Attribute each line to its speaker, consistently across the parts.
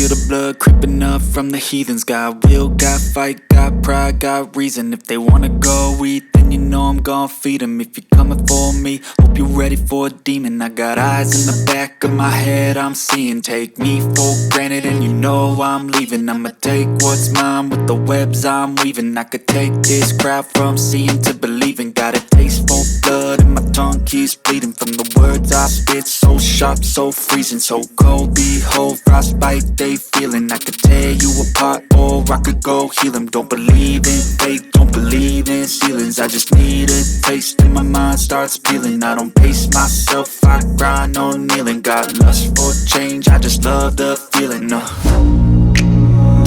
Speaker 1: feel the blood creeping up from the heathens. Got will, got fight, got pride, got reason. If they wanna go eat, then you know I'm gon' feed them. If you're coming for me, hope you're ready for a demon. I got eyes in the back of my head, I'm seeing. Take me for granted and you know I'm leaving. I'ma take what's mine with the webs I'm weaving. I could take this crowd from seeing to believing. Got a taste for blood and my tongue keeps bleeding from the words I spit. So sharp, so freezing, so cold. Behold, frostbite they feeling. I could tear you apart or I could go heal them. Don't believe in fate, don't believe in ceilings. I just need a taste and my mind starts peeling. I don't pace myself, I grind on kneeling. Got lust for change, I just love the feeling.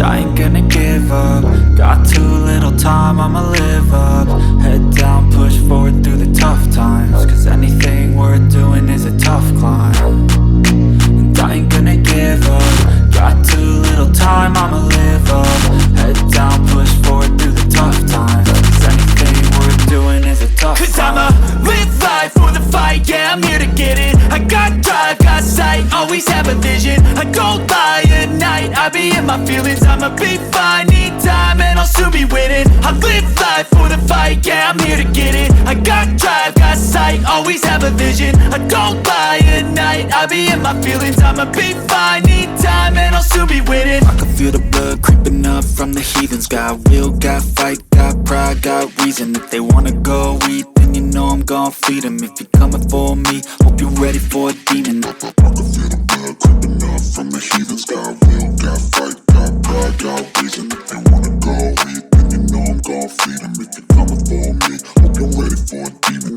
Speaker 1: I ain't gonna give up. Got too little time, I'ma live up. Head down, push forward through the tough times. Cause anything worth doing is a tough climb. And I ain't gonna give up. Got too little time, I'ma live up. Head down, push forward through the tough times. Cause anything worth doing is a tough climb. Cause I'ma live life for the fight, yeah, I'm here to get it. I got drive, got sight, always have a vision. I don't lie at night, I be in my feelings. I'ma be fine, need time and I'll soon be winning. I live life for the fight, yeah, I'm here to get it. I got drive, got sight, always have a vision. I don't lie at night, I be in my feelings. I'ma be fine, need time and I'll soon be winning. I can feel the blood creeping up from the heathens. Got will, got fight, got pride, got reason. If they wanna go eat, then you know I'm gon' feed them. If you're coming for me, hope you're ready for a demon. I can feel the blood creeping up from the heathens. Got will, got fight, got pride, got reason. If they wanna go eat, then you know I'm gon' feed them. If you're coming for me, hope you're ready for a demon.